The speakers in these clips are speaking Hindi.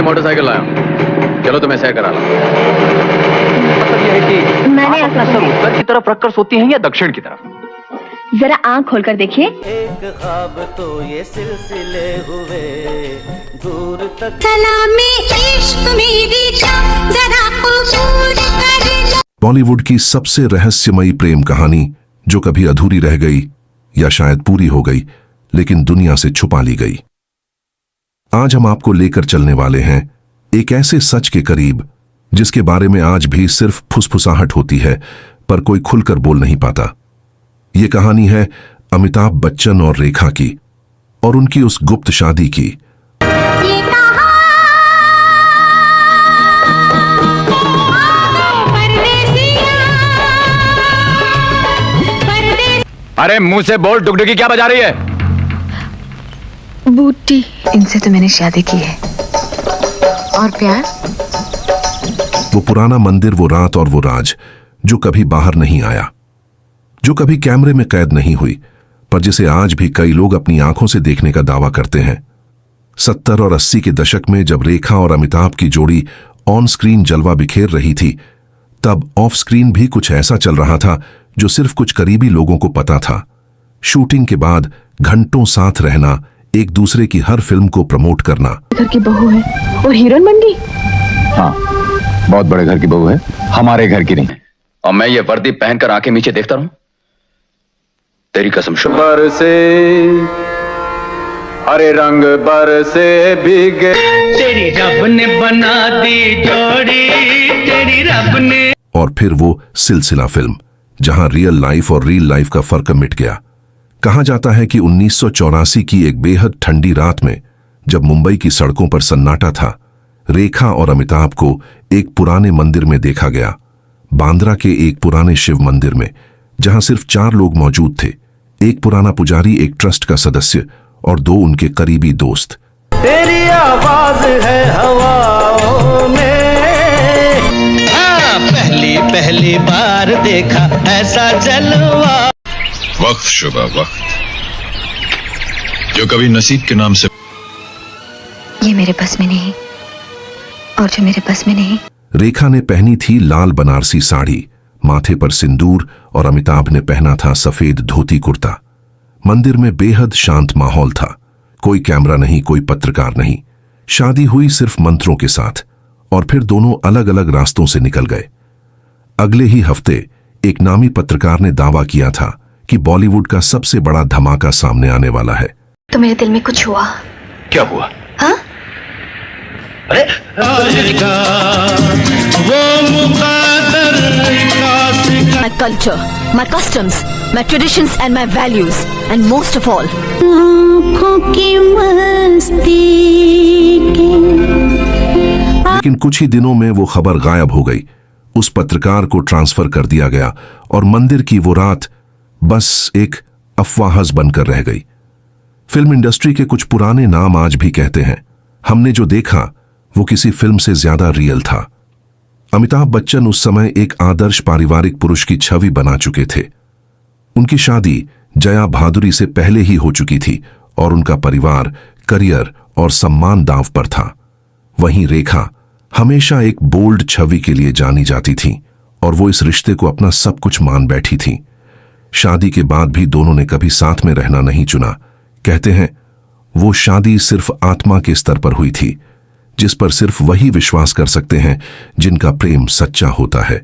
मोटरसाइकिल लाया, चलो तुम्हें सह करा ला। मतलब यह है कि मैंने अपना सर उत्तर की तरफ रखकर सोती हैं या दक्षिण की तरफ? जरा आंख खोलकर देखिए। एक ख्वाब तो ये सिलसिले हुए दूर तक। सलामी इश्क मेरी जान जरा कबूल कर लो। बॉलीवुड की सबसे रहस्यमयी प्रेम कहानी जो कभी अधूरी रह गई या शायद पूरी हो गई लेकिन दुनिया से छुपा ली गई। आज हम आपको लेकर चलने वाले हैं एक ऐसे सच के करीब जिसके बारे में आज भी सिर्फ फुसफुसाहट होती है पर कोई खुलकर बोल नहीं पाता। ये कहानी है अमिताभ बच्चन और रेखा की और उनकी उस गुप्त शादी की। अरे मुंह से बोल, डुगडुगी क्या बजा रही है? बूटी। इनसे तो मैंने शादी की है। और प्यार? वो पुराना मंदिर, वो रात और वो राज जो कभी बाहर नहीं आया, जो कभी कैमरे में कैद नहीं हुई पर जिसे आज भी कई लोग अपनी आंखों से देखने का दावा करते हैं। 70 और 80 के दशक में जब रेखा और अमिताभ की जोड़ी ऑन स्क्रीन जलवा बिखेर रही थी, तब ऑफ स्क्रीन भी कुछ ऐसा चल रहा था जो सिर्फ कुछ करीबी लोगों को पता था। शूटिंग के बाद घंटों साथ रहना, एक दूसरे की हर फिल्म को प्रमोट करना। घर की बहू है और हीरोइन बन गई। हाँ, बहुत बड़े घर की बहू है, हमारे घर की नहीं। और मैं ये वर्दी पहनकर आंखें नीचे देखता रहूं? तेरी कसम। बरसे हरे रंग बरसे भीगे, तेरी रब ने बना दी जोड़ी, तेरी रब ने। और फिर वो सिलसिला फिल्म जहां रियल लाइफ और रील लाइफ का फर्क मिट गया। कहा जाता है कि 1984 की एक बेहद ठंडी रात में जब मुंबई की सड़कों पर सन्नाटा था, रेखा और अमिताभ को एक पुराने मंदिर में देखा गया। बांद्रा के एक पुराने शिव मंदिर में जहां सिर्फ 4 लोग मौजूद थे, एक पुराना पुजारी, एक ट्रस्ट का सदस्य और 2 उनके करीबी दोस्त। तेरी आवाज है हवाओं में, हाँ, पहली बार देखा ऐसा जलवा। वक्त शुबा वक्त जो कभी नसीब के नाम से। ये मेरे बस में नहीं और जो मेरे बस में नहीं। रेखा ने पहनी थी लाल बनारसी साड़ी, माथे पर सिंदूर, और अमिताभ ने पहना था सफेद धोती कुर्ता। मंदिर में बेहद शांत माहौल था, कोई कैमरा नहीं, कोई पत्रकार नहीं। शादी हुई सिर्फ मंत्रों के साथ और फिर दोनों अलग अलग रास्तों से निकल गए। अगले ही हफ्ते एक नामी पत्रकार ने दावा किया था कि बॉलीवुड का सबसे बड़ा धमाका सामने आने वाला है। तो मेरे दिल में कुछ हुआ। क्या हुआ? हाँ? अरे वो my culture, my customs, my traditions and my values, and most of all, आँखों की मस्ती के। लेकिन कुछ ही दिनों में वो खबर गायब हो गई। उस पत्रकार को ट्रांसफर कर दिया गया और मंदिर की वो रात बस एक अफवाहज बनकर रह गई। फिल्म इंडस्ट्री के कुछ पुराने नाम आज भी कहते हैं, हमने जो देखा वो किसी फिल्म से ज्यादा रियल था। अमिताभ बच्चन उस समय एक आदर्श पारिवारिक पुरुष की छवि बना चुके थे। उनकी शादी जया भादुरी से पहले ही हो चुकी थी और उनका परिवार, करियर और सम्मान दांव पर था। वहीं रेखा हमेशा एक बोल्ड छवि के लिए जानी जाती थी और वो इस रिश्ते को अपना सब कुछ मान बैठी थी। शादी के बाद भी दोनों ने कभी साथ में रहना नहीं चुना। कहते हैं वो शादी सिर्फ आत्मा के स्तर पर हुई थी, जिस पर सिर्फ वही विश्वास कर सकते हैं जिनका प्रेम सच्चा होता है।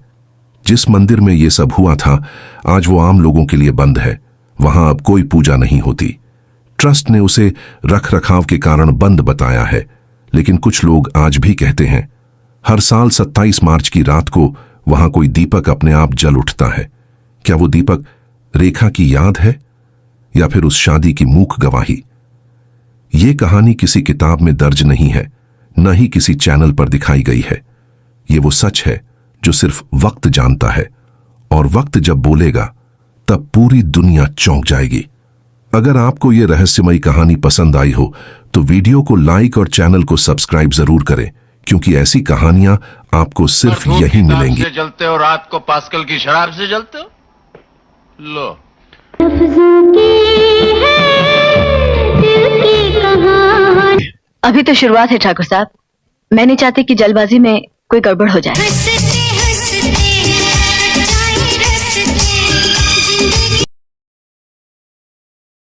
जिस मंदिर में ये सब हुआ था आज वो आम लोगों के लिए बंद है। वहां अब कोई पूजा नहीं होती। ट्रस्ट ने उसे रख रखाव के कारण बंद बताया है, लेकिन कुछ लोग आज भी कहते हैं हर साल 27 मार्च की रात को वहां कोई दीपक अपने आप जल उठता है। क्या वो दीपक रेखा की याद है या फिर उस शादी की मूक गवाही? ये कहानी किसी किताब में दर्ज नहीं है, न ही किसी चैनल पर दिखाई गई है। ये वो सच है जो सिर्फ वक्त जानता है, और वक्त जब बोलेगा तब पूरी दुनिया चौंक जाएगी। अगर आपको ये रहस्यमयी कहानी पसंद आई हो तो वीडियो को लाइक और चैनल को सब्सक्राइब जरूर करें, क्योंकि ऐसी कहानियां आपको सिर्फ यही मिलेंगी। जलते हो रात को पास्कल की शराब से जलते हो। लो अभी तो शुरुआत है ठाकुर साहब। मैं नहीं चाहती कि जल्दबाजी में कोई गड़बड़ हो जाए। हंसते